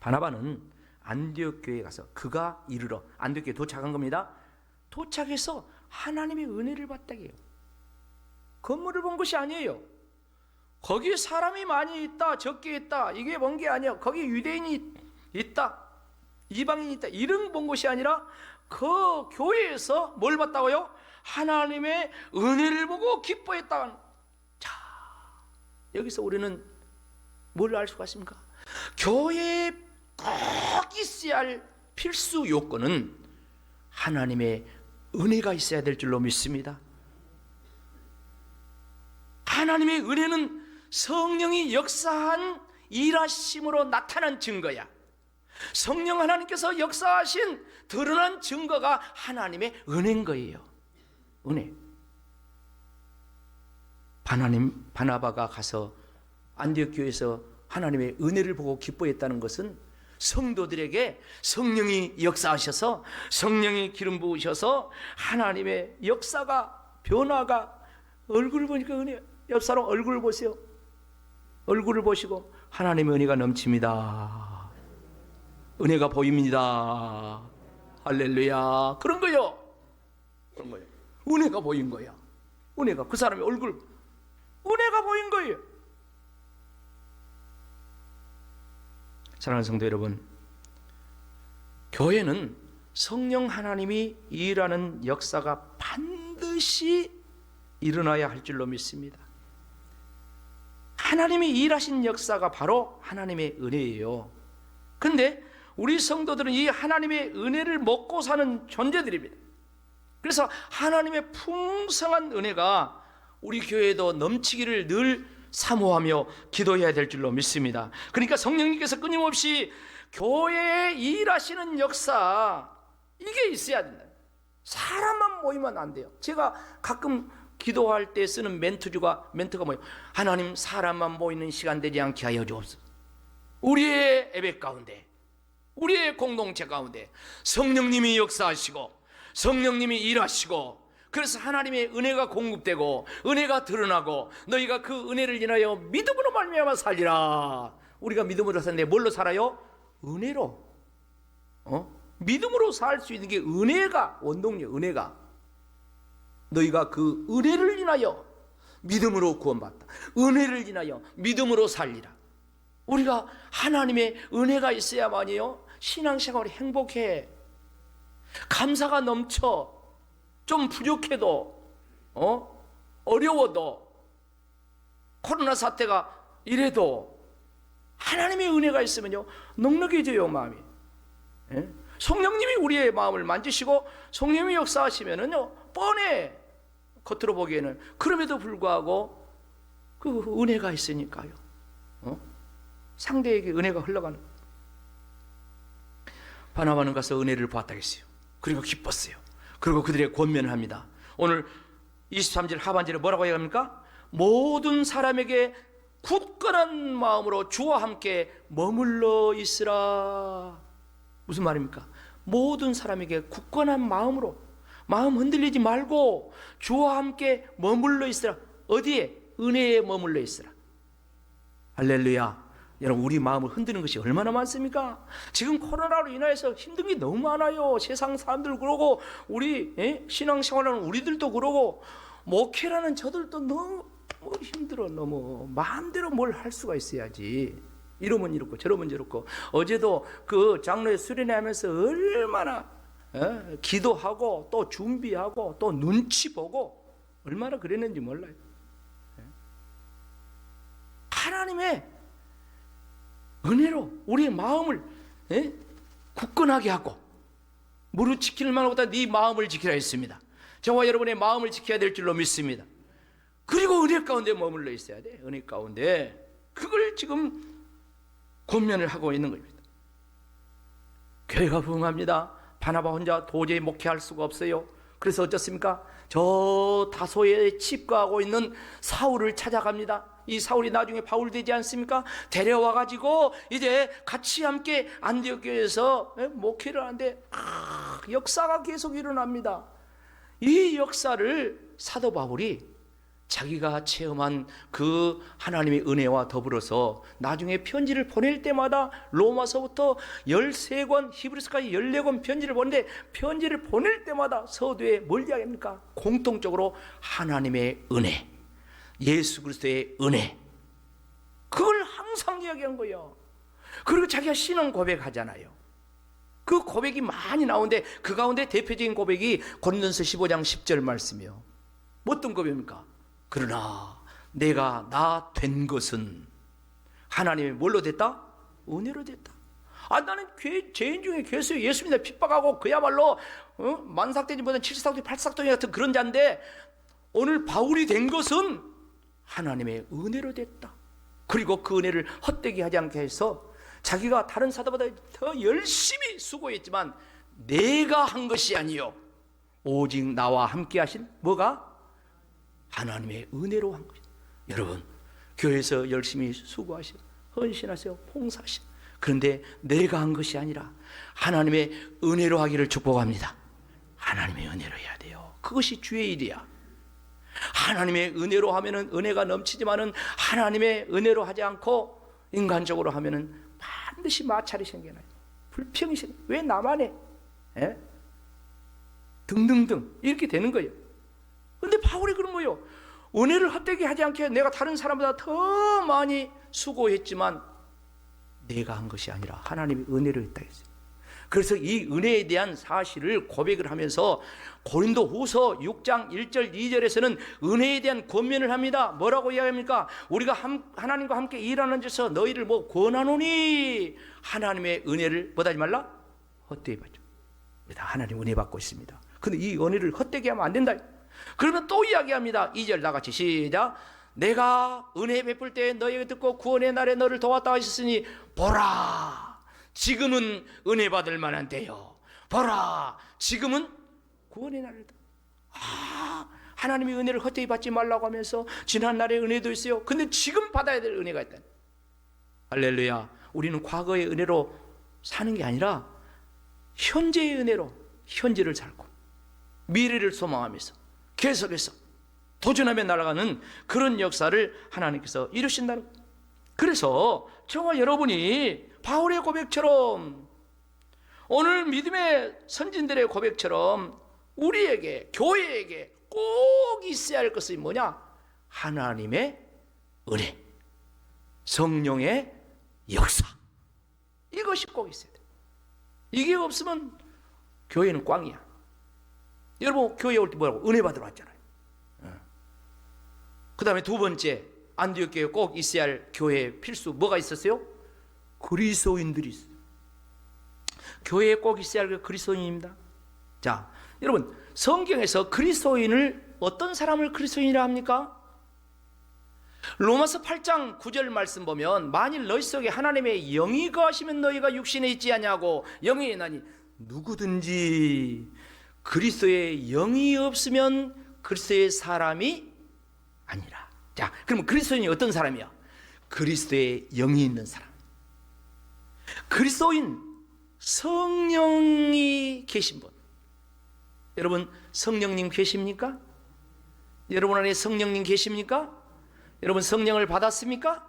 바나바는 안디옥 교회에 가서 그가 이르러 안디옥 교회에 도착한 겁니다. 도착해서 하나님의 은혜를 받다게요. 건물을 본 것이 아니에요. 거기 사람이 많이 있다, 적게 있다, 이게 본 게 아니에요. 거기 유대인이 있다, 이방인이 있다, 이런 본 것이 아니라 그 교회에서 뭘 봤다고요? 하나님의 은혜를 보고 기뻐했다. 자, 여기서 우리는 뭘 알 수가 있습니까? 교회에 꼭 있어야 할 필수 요건은 하나님의 은혜가 있어야 될 줄로 믿습니다. 하나님의 은혜는 성령이 역사한 일하심으로 나타난 증거야. 성령 하나님께서 역사하신 드러난 증거가 하나님의 은혜인 거예요. 은혜. 바나바가 가서 안디옥 교회에서 하나님의 은혜를 보고 기뻐했다는 것은 성도들에게 성령이 역사하셔서 성령이 기름 부으셔서 하나님의 역사가, 변화가, 얼굴을 보니까 은혜. 옆 사람 얼굴을 보세요. 얼굴을 보시고 하나님의 은혜가 넘칩니다. 은혜가 보입니다. 할렐루야. 그런 거요. 그런 거예요. 은혜가 보인 거야. 은혜가 그 사람의 얼굴, 은혜가 보인 거예요. 사랑하는 성도 여러분, 교회는 성령 하나님이 일하는 역사가 반드시 일어나야 할 줄로 믿습니다. 하나님이 일하신 역사가 바로 하나님의 은혜예요. 그런데 우리 성도들은 이 하나님의 은혜를 먹고 사는 존재들입니다. 그래서 하나님의 풍성한 은혜가 우리 교회에도 넘치기를 늘 사모하며 기도해야 될 줄로 믿습니다. 그러니까 성령님께서 끊임없이 교회에 일하시는 역사, 이게 있어야 된다. 사람만 모이면 안 돼요. 제가 가끔 기도할 때 쓰는 멘트가 뭐예요? 하나님, 사람만 모이는 시간 되지 않게 하여 주옵소서. 우리의 예배 가운데, 우리의 공동체 가운데 성령님이 역사하시고 성령님이 일하시고, 그래서 하나님의 은혜가 공급되고 은혜가 드러나고 너희가 그 은혜를 인하여 믿음으로 말미암아 살리라. 우리가 믿음으로 사는데 뭘로 살아요? 은혜로. 믿음으로 살 수 있는 게 은혜가 원동력. 은혜가 너희가 그 은혜를 인하여 믿음으로 구원받다. 은혜를 인하여 믿음으로 살리라. 우리가 하나님의 은혜가 있어야만이요 신앙생활이 행복해. 감사가 넘쳐. 좀 부족해도 어려워도 코로나 사태가 이래도 하나님의 은혜가 있으면요 넉넉해져요 마음이. 성령님이 우리의 마음을 만지시고 성령님이 역사하시면은요 뻔해 겉으로 보기에는. 그럼에도 불구하고 그 은혜가 있으니까요 상대에게 은혜가 흘러가는. 바나바는 가서 은혜를 보았다겠어요. 그리고 기뻤어요. 그리고 그들의 권면을 합니다. 오늘 23절 하반절에 뭐라고 얘기합니까? 모든 사람에게 굳건한 마음으로 주와 함께 머물러 있으라. 무슨 말입니까? 모든 사람에게 굳건한 마음으로, 마음 흔들리지 말고 주와 함께 머물러 있으라. 어디에? 은혜에 머물러 있으라. 할렐루야. 여러분, 우리 마음을 흔드는 것이 얼마나 많습니까? 지금 코로나로 인해서 힘든 게 너무 많아요. 세상 사람들 그러고 우리 신앙생활하는 우리들도 그러고 목회라는 저들도 너무 힘들어. 너무 마음대로 뭘 할 수가 있어야지. 이러면 이렇고 저러면 저렇고. 어제도 그 장로회 수련회하면서 얼마나 기도하고 또 준비하고 또 눈치 보고 얼마나 그랬는지 몰라요. 하나님의 은혜로 우리의 마음을 굳건하게 하고, 무릇 지키는 만보다 네 마음을 지키라 했습니다. 저와 여러분의 마음을 지켜야 될 줄로 믿습니다. 그리고 은혜 가운데 머물러 있어야 돼. 은혜 가운데. 그걸 지금 권면을 하고 있는 겁니다. 교회가 부흥합니다. 바나바 혼자 도저히 목회할 수가 없어요. 그래서 어쩌습니까? 저 다소에 칩거하고 있는 사울을 찾아갑니다. 이 사울이 나중에 바울 되지 않습니까? 데려와가지고 이제 같이 함께 안디옥 교회에서 목회를 하는데 역사가 계속 일어납니다. 이 역사를 사도 바울이 자기가 체험한 그 하나님의 은혜와 더불어서 나중에 편지를 보낼 때마다 로마서부터 13권, 히브리서까지 14권 편지를 보는데 편지를 보낼 때마다 서두에 뭘 이야기합니까? 공통적으로 하나님의 은혜, 예수 그리스도의 은혜, 그걸 항상 이야기한 거예요. 그리고 자기가 신앙 고백하잖아요. 그 고백이 많이 나오는데 그 가운데 대표적인 고백이 고린도서 15장 10절 말씀이요. 어떤 고백입니까? 그러나 내가 나 된 것은 하나님의 뭘로 됐다? 은혜로 됐다. 나는 죄인 중에 괴수예요. 예수 믿어 핍박하고 그야말로 만삭대지보다는 7삭대 8삭대 같은 그런 자인데 오늘 바울이 된 것은 하나님의 은혜로 됐다. 그리고 그 은혜를 헛되게 하지 않게 해서 자기가 다른 사도보다 더 열심히 수고했지만 내가 한 것이 아니요 오직 나와 함께 하신 뭐가? 하나님의 은혜로 한 것이다. 여러분 교회에서 열심히 수고하시고 헌신하세요. 봉사하시고 그런데 내가 한 것이 아니라 하나님의 은혜로 하기를 축복합니다. 하나님의 은혜로 해야 돼요. 그것이 주의 일이야. 하나님의 은혜로 하면은 은혜가 넘치지만은 하나님의 은혜로 하지 않고 인간적으로 하면은 반드시 마찰이 생겨나요. 불평이 생겨요. 왜 나만 해? 등등등 이렇게 되는 거예요. 근데 바울이 그런 거예요. 은혜를 헛되게 하지 않게 내가 다른 사람보다 더 많이 수고했지만 내가 한 것이 아니라 하나님의 은혜로 했다 했어요. 그래서 이 은혜에 대한 사실을 고백을 하면서 고린도 후서 6장 1절 2절에서는 은혜에 대한 권면을 합니다. 뭐라고 이야기합니까? 우리가 하나님과 함께 일하는 데서 너희를 권하노니 하나님의 은혜를 뭐하지 말라? 헛되이 받죠. 우리 다 하나님 은혜 받고 있습니다. 근데 이 은혜를 헛되게 하면 안 된다. 그러면 또 이야기합니다. 2절 다 같이 시작. 내가 은혜 베풀 때 너희에게 듣고 구원의 날에 너를 도왔다 하셨으니 보라 지금은 은혜 받을 만한 때요. 보라 지금은 구원의 날이다. 하나님의 은혜를 헛되이 받지 말라고 하면서 지난 날의 은혜도 있어요. 근데 지금 받아야 될 은혜가 있다. 할렐루야. 우리는 과거의 은혜로 사는 게 아니라 현재의 은혜로 현재를 살고 미래를 소망하면서 계속해서 도전하며 날아가는 그런 역사를 하나님께서 이루신다는 거예요. 그래서 저와 여러분이 바울의 고백처럼 오늘 믿음의 선진들의 고백처럼 우리에게 교회에게 꼭 있어야 할 것이 뭐냐? 하나님의 은혜, 성령의 역사, 이것이 꼭 있어야 돼요. 이게 없으면 교회는 꽝이야. 여러분 교회에 올 때 뭐라고? 은혜 받으러 왔잖아요. 그 다음에 두 번째 안디옥 교회에 꼭 있어야 할 교회 필수 뭐가 있었어요? 그리스도인들이 있어요. 교회에 꼭 있어야 할 그리스도인입니다. 자, 여러분 성경에서 그리스도인을 어떤 사람을 그리스도인이라 합니까? 로마서 8장 9절 말씀 보면 만일 너희 속에 하나님의 영이 거하시면 너희가 육신에 있지 아니하고 영이 있나니 누구든지 그리스도의 영이 없으면 그리스도의 사람이 아니라. 자, 그러면 그리스도인이 어떤 사람이야? 그리스도의 영이 있는 사람. 그리스도인 성령이 계신 분. 여러분 성령님 계십니까? 여러분 안에 성령님 계십니까? 여러분 성령을 받았습니까?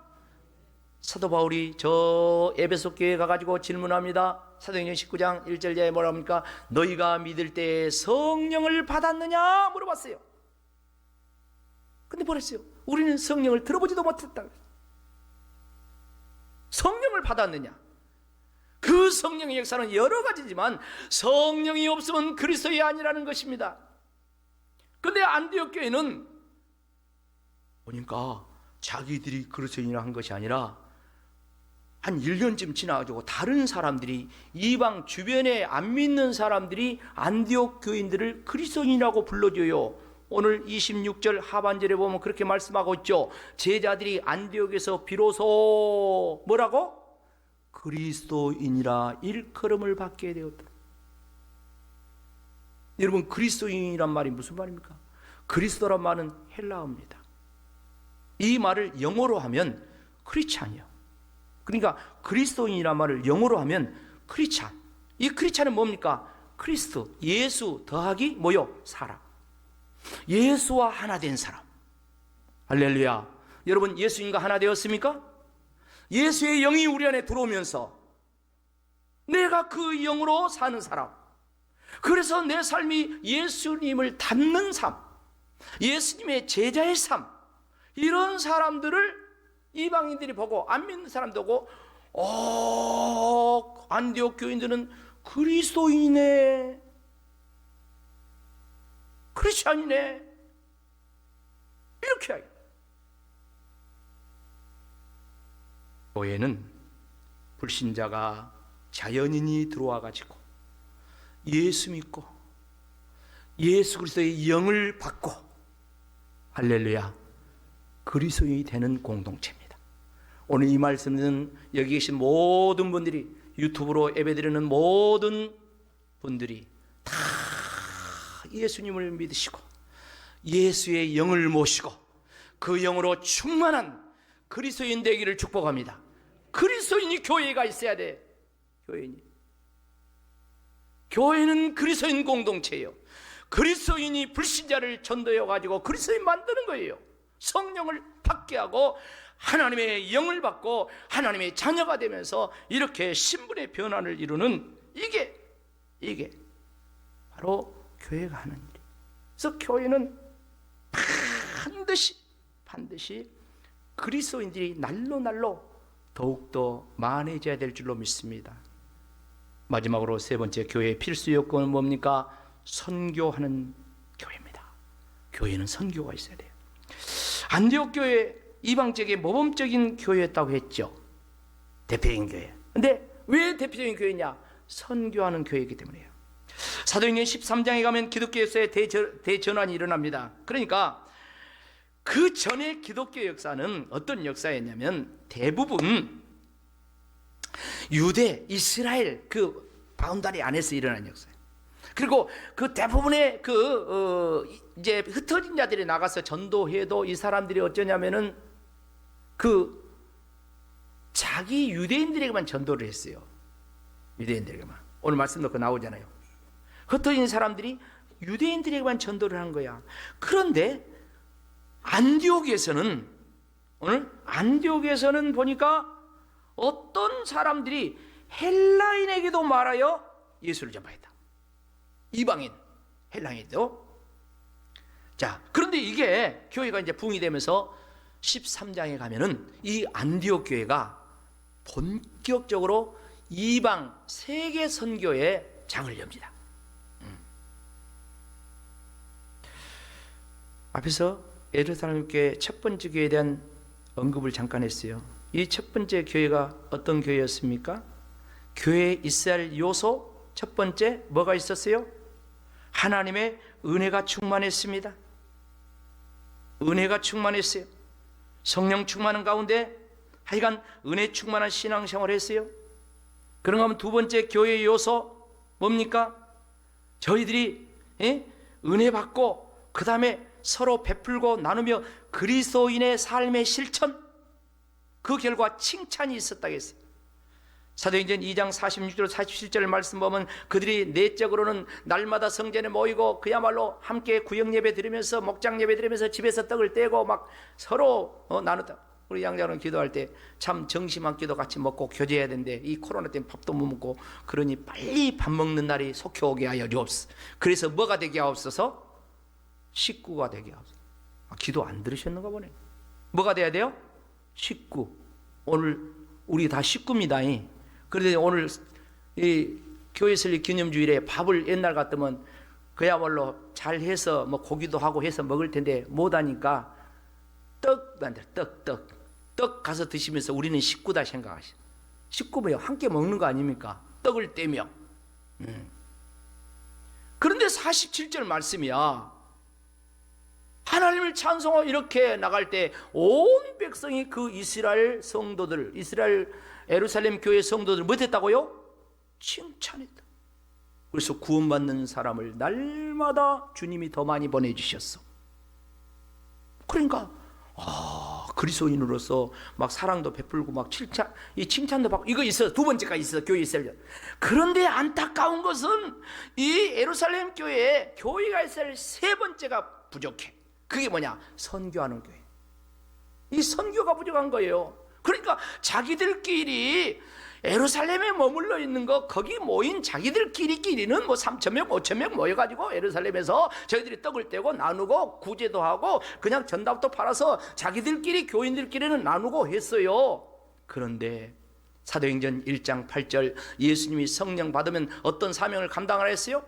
사도 바울이 저 에베소 교회에 가가지고 질문합니다. 사도행전 19장 1절에 뭐라 합니까? 너희가 믿을 때 성령을 받았느냐 물어봤어요. 근데 뭐랬어요? 우리는 성령을 들어보지도 못했다. 성령을 받았느냐? 그 성령의 역사는 여러 가지지만 성령이 없으면 그리스도의 아니라는 것입니다. 근데 안디옥 교회는 보니까 자기들이 그리스도인이라 한 것이 아니라 한 1년쯤 지나가지고 다른 사람들이 이방 주변에 안 믿는 사람들이 안디옥 교인들을 그리스도인이라고 불러줘요. 오늘 26절 하반절에 보면 그렇게 말씀하고 있죠. 제자들이 안디옥에서 비로소 뭐라고? 그리스도인이라 일컬음을 받게 되었다. 여러분 그리스도인이란 말이 무슨 말입니까? 그리스도란 말은 헬라어입니다. 이 말을 영어로 하면 크리스찬이요. 그러니까 그리스도인이란 말을 영어로 하면 크리스찬. 이 크리스찬은 뭡니까? 크리스도, 예수 더하기 뭐요? 사람. 예수와 하나 된 사람. 할렐루야. 여러분, 예수님과 하나 되었습니까? 예수의 영이 우리 안에 들어오면서 내가 그 영으로 사는 사람, 그래서 내 삶이 예수님을 닮는 삶, 예수님의 제자의 삶, 이런 사람들을 이방인들이 보고, 안 믿는 사람도 보고, 안디옥 교인들은 그리스도인이네, 크리스찬이네, 이렇게 하요. 교회는 불신자가 자연인이 들어와 가지고 예수 믿고 예수 그리스도의 영을 받고, 할렐루야, 그리스도인이 되는 공동체입니다. 오늘 이 말씀은 여기 계신 모든 분들이, 유튜브로 예배드리는 모든 분들이 다 예수님을 믿으시고 예수의 영을 모시고 그 영으로 충만한 그리스도인 되기를 축복합니다. 그리스도인이 교회가 있어야 돼. 교회는 그리스도인 공동체예요. 그리스도인이 불신자를 전도해 가지고 그리스도인 만드는 거예요. 성령을 받게 하고 하나님의 영을 받고 하나님의 자녀가 되면서 이렇게 신분의 변화를 이루는, 이게 바로 교회가 하는 일이에요. 그래서 교회는 반드시 그리스도인들이 날로 더욱더 많아져야 될 줄로 믿습니다. 마지막으로 세 번째, 교회의 필수 요건은 뭡니까? 선교하는 교회입니다. 교회는 선교가 있어야 돼요. 안디옥 교회, 이방 지역의 모범적인 교회였다고 했죠. 대표적인 교회. 근데 왜 대표적인 교회냐? 선교하는 교회이기 때문이에요. 사도행전 13장에 가면 기독교에서의 대전환이 일어납니다. 그러니까 그 전에 기독교 역사는 어떤 역사였냐면 대부분 유대, 이스라엘 그 바운다리 안에서 일어난 역사예요. 그리고 그 대부분의 이제 흩어진 자들이 나가서 전도해도 이 사람들이 어쩌냐면은 그 자기 유대인들에게만 전도를 했어요. 유대인들에게만. 오늘 말씀 넣고 나오잖아요. 흩어진 사람들이 유대인들에게만 전도를 한 거야. 그런데 안디옥에서는 보니까 어떤 사람들이 헬라인에게도 말하여 예수를 전파했다. 이방인, 헬라인도. 자, 그런데 이게 교회가 이제 부흥이 되면서 13장에 가면은 이 안디옥 교회가 본격적으로 이방 세계 선교에 장을 엽니다. 앞에서 예루살렘 교회 첫 번째 교회에 대한 언급을 잠깐 했어요. 이 첫 번째 교회가 어떤 교회였습니까? 교회에 있어야 할 요소 첫 번째 뭐가 있었어요? 하나님의 은혜가 충만했습니다. 은혜가 충만했어요. 성령 충만한 가운데 하여간 은혜 충만한 신앙생활을 했어요. 그런가 하면 두 번째 교회의 요소 뭡니까? 저희들이 은혜 받고 그 다음에 서로 베풀고 나누며 그리스도인의 삶의 실천, 그 결과 칭찬이 있었다고 했어요. 사도행전 2장 46절 47절 말씀 보면 그들이 내적으로는 날마다 성전에 모이고 그야말로 함께 구역 예배 드리면서 목장 예배 드리면서 집에서 떡을 떼고 막 서로 나누다. 우리 양자는 기도할 때 참 정심한 기도 같이 먹고 교제해야 되는데 이 코로나 때문에 밥도 못 먹고 그러니 빨리 밥 먹는 날이 속히 오게 하여 주옵소서. 그래서 뭐가 되게 하옵소서? 식구가 되게 하옵소서. 기도 안 들으셨는가 보네. 뭐가 돼야 돼요? 식구. 오늘 우리 다 식구입니다. 그런데 오늘 이 교회 설립 기념주일에 밥을 옛날 같으면 그야말로 잘 해서 뭐 고기도 하고 해서 먹을 텐데 못하니까 떡 가서 드시면서 우리는 식구다 생각하시죠. 식구 뭐예요? 함께 먹는 거 아닙니까? 떡을 떼며. 그런데 47절 말씀이야. 하나님을 찬송하고 이렇게 나갈 때 온 백성이 그 이스라엘 성도들, 이스라엘 예루살렘 교회 성도들 못했다고요? 칭찬했다. 그래서 구원받는 사람을 날마다 주님이 더 많이 보내주셨어. 그러니까 그리스도인으로서 막 사랑도 베풀고 막 칭찬도 받고 이거 있어. 두 번째가 있어. 교회 있어야. 그런데 안타까운 것은 이 예루살렘 교회에 교회가 있어야 할 세 번째가 부족해. 그게 뭐냐? 선교하는 교회. 이 선교가 부족한 거예요. 그러니까 자기들끼리 예루살렘에 머물러 있는 거, 거기 모인 자기들끼리는 뭐 3,000명 5,000명 모여가지고 예루살렘에서 저희들이 떡을 떼고 나누고 구제도 하고 그냥 전답도 팔아서 자기들끼리 교인들끼리는 나누고 했어요. 그런데 사도행전 1장 8절 예수님이 성령 받으면 어떤 사명을 감당하라 했어요?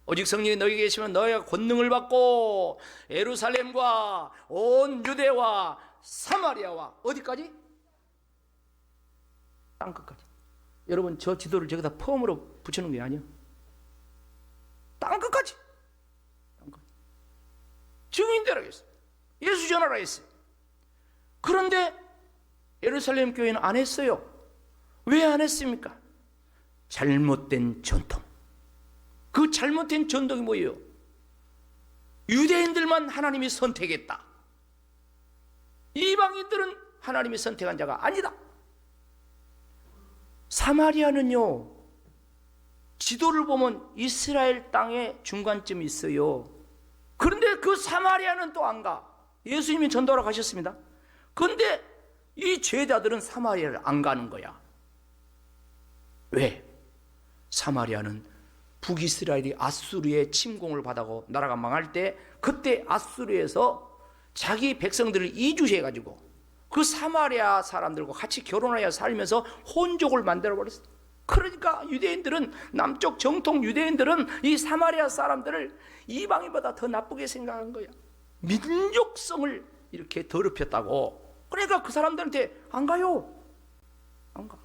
오직 성령이 너희에게 계시면 너희가 권능을 받고 예루살렘과 온 유대와 사마리아와 어디까지? 땅끝까지. 여러분, 저 지도를 저기다 폼으로 붙이는 게 아니에요. 땅끝까지. 증인되라 했어요. 예수 전하라 했어요. 그런데 예루살렘 교회는 안 했어요. 왜 안 했습니까? 잘못된 전통. 그 잘못된 전통이 뭐예요? 유대인들만 하나님이 선택했다. 이방인들은 하나님이 선택한 자가 아니다. 사마리아는요, 지도를 보면 이스라엘 땅의 중간쯤이 있어요. 그런데 그 사마리아는 또 안 가. 예수님이 전도하러 가셨습니다. 그런데 이 제자들은 사마리아를 안 가는 거야. 왜? 사마리아는 북이스라엘이 아수르의 침공을 받아고 나라가 망할 때, 그때 아수르에서 자기 백성들을 이주해가지고 그 사마리아 사람들과 같이 결혼하여 살면서 혼족을 만들어버렸어요. 그러니까 유대인들은, 남쪽 정통 유대인들은 이 사마리아 사람들을 이방인보다 더 나쁘게 생각한 거야. 민족성을 이렇게 더럽혔다고. 그러니까 그 사람들한테 안 가요. 안 가.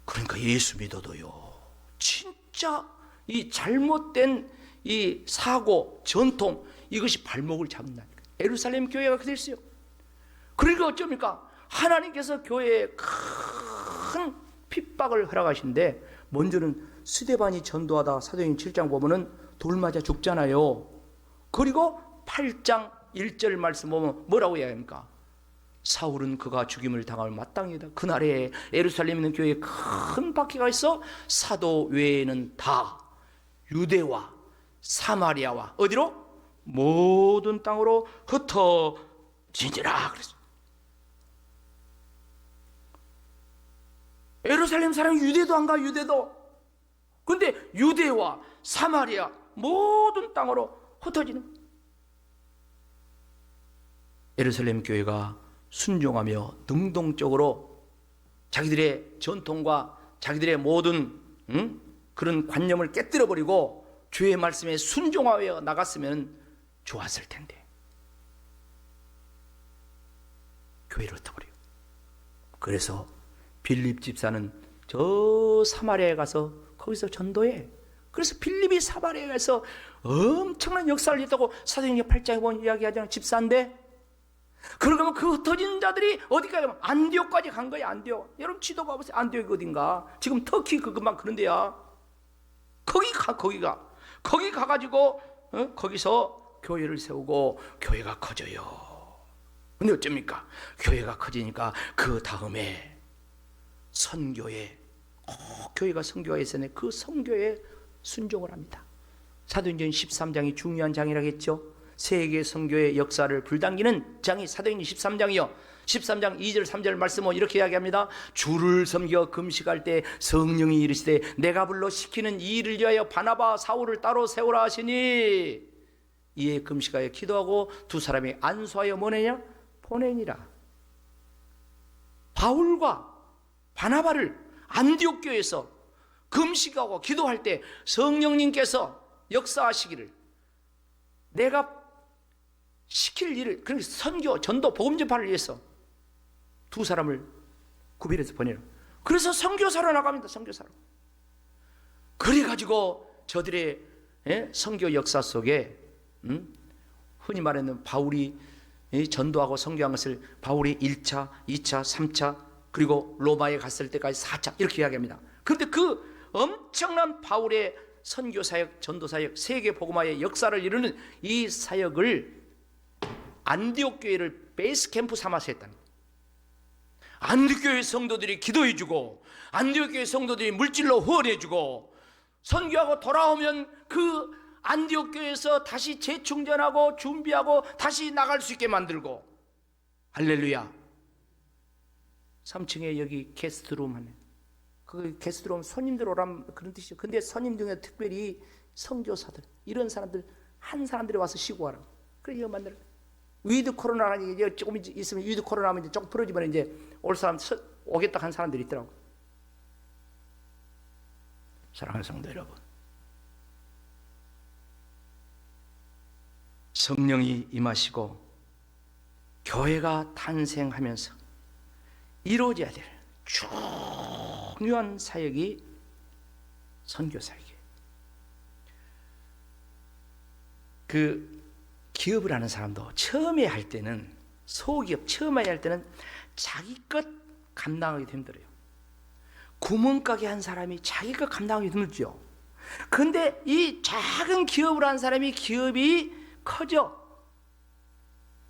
그러니까 예수 믿어도요, 진짜 이 잘못된 이 사고, 전통, 이것이 발목을 잡는다니까. 예루살렘 교회가 그랬어요. 그러니까 어쩝니까? 하나님께서 교회에 큰 핍박을 허락하신데, 먼저는 스데반이 전도하다 사도행전 7장 보면은 돌 맞아 죽잖아요. 그리고 8장 1절 말씀 보면 뭐라고 해야 합니까? 사울은 그가 죽임을 당할 마땅이다. 그날에 예루살렘에 있는 교회에 큰 박해가 있어 사도 외에는 다 유대와 사마리아와 어디로? 모든 땅으로 흩어지니라 그랬어요. 예루살렘 사람이 유대도 안 가. 유대도. 근데 유대와 사마리아 모든 땅으로 흩어지는 거예요. 예루살렘 교회가 순종하며 능동적으로 자기들의 전통과 자기들의 모든 그런 관념을 깨뜨려버리고 주의 말씀에 순종하여 나갔으면 좋았을 텐데 교회를 흩어버려요. 그래서 빌립 집사는 저 사마리아에 가서 거기서 전도해. 그래서 빌립이 사마리아에 가서 엄청난 역사를 했다고 사도행전 8장에 보면 이야기하잖아요. 집사인데, 그러면 그 흩어진 자들이 어디까지 가면 안디옥까지 간 거야. 안디옥. 여러분 지도 봐보세요. 안디옥이 어딘가. 지금 터키 그것만 그런 데야. 거기 가가지고 거기서 교회를 세우고 교회가 커져요. 근데 어쩝니까? 교회가 커지니까 그 다음에 선교에 교회가 선교가 있었네. 그 선교에 순종을 합니다. 사도행전 13장이 중요한 장이라겠죠. 세계 선교의 역사를 불당기는 장이 사도행전 13장이요. 13장 2절 3절 말씀은 이렇게 이야기합니다. 주를 섬겨 금식할 때 성령이 이르시되 내가 불러 시키는 이 일을 위하여 바나바 사울을 따로 세우라 하시니 이에 금식하여 기도하고 두 사람이 안수하여 뭐내냐? 보내니라. 바울과 바나바를 안디옥 교회에서 금식하고 기도할 때 성령님께서 역사하시기를, 내가 시킬 일을, 그러니까 선교, 전도, 복음 전파를 위해서 두 사람을 구별해서 보내요. 그래서 선교사로 나갑니다. 선교사로. 그래가지고 저들의 선교 역사 속에 흔히 말하는 바울이 전도하고 선교한 것을 바울이 1차, 2차, 3차 그리고 로마에 갔을 때까지 4차 이렇게 이야기합니다. 그런데 그 엄청난 바울의 선교 사역, 전도 사역, 세계 복음화의 역사를 이루는 이 사역을 안디옥 교회를 베이스 캠프 삼아서 했다는 거예요. 안디옥 교회 성도들이 기도해주고, 안디옥 교회 성도들이 물질로 후원해주고, 선교하고 돌아오면 그 안디옥 교회에서 다시 재충전하고 준비하고 다시 나갈 수 있게 만들고. 할렐루야. 3층에 여기 게스트룸 하네. 그 게스트룸 손님들 오라면 그런 뜻이죠. 근데 손님 중에 특별히 선교사들, 이런 사람들, 한 사람들이 와서 쉬고 하라고. 그래 이거 만들어. 위드 코로나라는 이제 조금 있으면 위드 코로나 하면 이제 조금 풀어지면 이제 올 사람 오겠다 한 사람들이 있더라고. 사랑하는 성도 여러분, 성령이 임하시고 교회가 탄생하면서 이루어져야 될 중요한 사역이 선교 사역이에요. 그 기업을 하는 사람도 처음에 할 때는, 소기업 처음에 할 때는 자기 것 감당하기 힘들어요. 구멍가게 한 사람이 자기 것 감당하기 힘들죠. 그런데 이 작은 기업을 한 사람이 기업이 커져.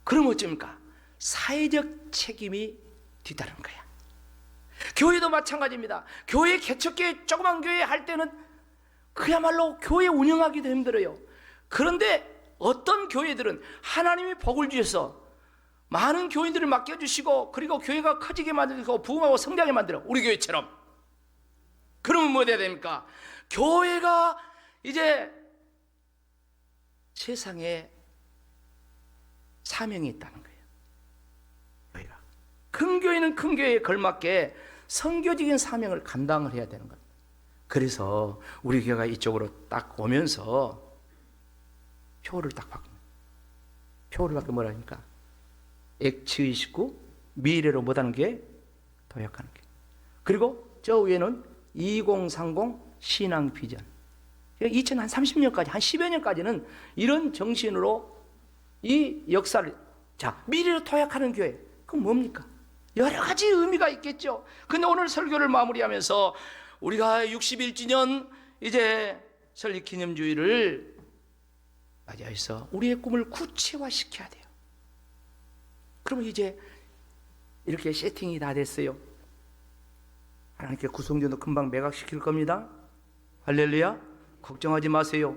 그럼 어쩝니까? 사회적 책임이 뒤따르는 거야. 교회도 마찬가지입니다. 교회 개척교회, 조그만 교회 할 때는 그야말로 교회 운영하기도 힘들어요. 그런데 어떤 교회들은 하나님이 복을 주셔서 많은 교인들을 맡겨주시고, 그리고 교회가 커지게 만들고 부흥하고 성장하게 만들어. 우리 교회처럼. 그러면 뭐 돼야 됩니까? 교회가 이제 세상에 사명이 있다는 거예요. 교회가 큰 교회는 큰 교회에 걸맞게 선교적인 사명을 감당을 해야 되는 겁니다. 그래서 우리 교회가 이쪽으로 딱 오면서 표를 딱 바꿉니다. 표를 바꾸면 뭐라니까? 액치의식구, 미래로 못하는 게 도약하는 게. 그리고 저 위에는 2030 신앙 비전. 2030년까지, 한 10여 년까지는 이런 정신으로 이 역사를, 자, 미래로 도약하는 교회. 그건 뭡니까? 여러 가지 의미가 있겠죠. 근데 오늘 설교를 마무리하면서 우리가 61주년 이제 설립 기념주의를 맞이해서 우리의 꿈을 구체화시켜야 돼요. 그러면 이제 이렇게 세팅이 다 됐어요. 하나님께 구성전도 금방 매각시킬 겁니다. 할렐루야. 걱정하지 마세요.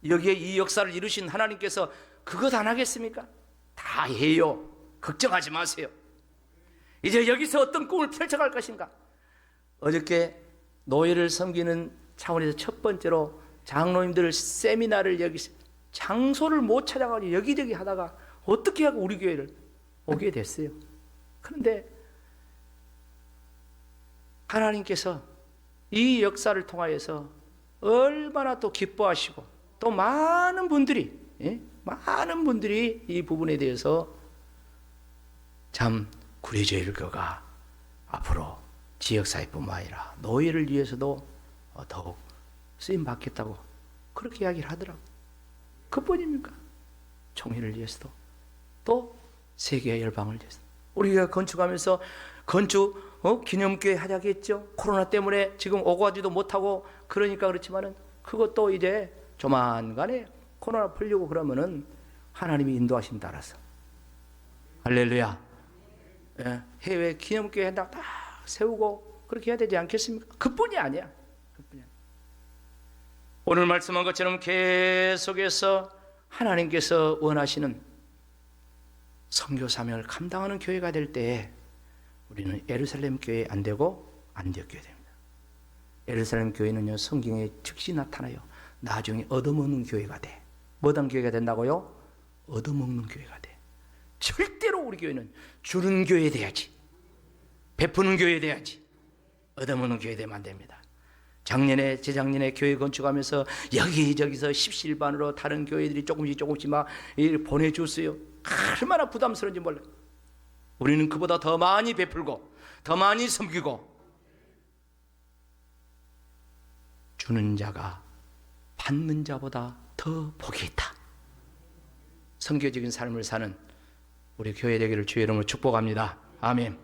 여기에 이 역사를 이루신 하나님께서 그것 안 하겠습니까? 다 해요. 걱정하지 마세요. 이제 여기서 어떤 꿈을 펼쳐갈 것인가? 어저께 노예를 섬기는 차원에서 첫 번째로 장로님들 세미나를 여기 장소를 못 찾아가지고 여기저기 하다가 어떻게 하고 우리 교회를 오게 됐어요. 그런데 하나님께서 이 역사를 통하여서 얼마나 또 기뻐하시고 또 많은 분들이 이 부분에 대해서 참 구리제일교가 앞으로 지역사회뿐만 아니라 노예를 위해서도 더욱 쓰임 받겠다고 그렇게 이야기를 하더라고요. 그뿐입니까? 총회를 위해서도 또 세계 열방을 위해서 우리가 건축하면서 건축 기념교회 하자겠죠. 코로나 때문에 지금 오고 가지도 못하고 그러니까 그렇지만은 그것도 이제 조만간에 코로나 풀리고 그러면은 하나님이 인도하심 따라서 할렐루야. 예, 해외 기념교회 한다 딱 세우고 그렇게 해야 되지 않겠습니까? 그뿐이 아니야. 그뿐이 아니야. 오늘 말씀한 것처럼 계속해서 하나님께서 원하시는 선교 사명을 감당하는 교회가 될 때에 우리는 예루살렘 교회 안 되고 안디옥 교회 됩니다. 예루살렘 교회는요 성경에 즉시 나타나요. 나중에 얻어먹는 교회가 돼. 뭐든 교회가 된다고요? 얻어먹는 교회가 돼. 절대로 우리 교회는 주는 교회 돼야지. 베푸는 교회 돼야지. 얻어먹는 교회 되면 안 됩니다. 작년에 재작년에 교회 건축하면서 여기저기서 십시일반으로 다른 교회들이 조금씩 막 보내줬어요. 얼마나 부담스러운지 몰라요. 우리는 그보다 더 많이 베풀고 더 많이 섬기고 주는 자가 받는 자보다 더 복이 있다. 선교적인 삶을 사는 우리 교회 되기를 주의 이름으로 축복합니다. 아멘.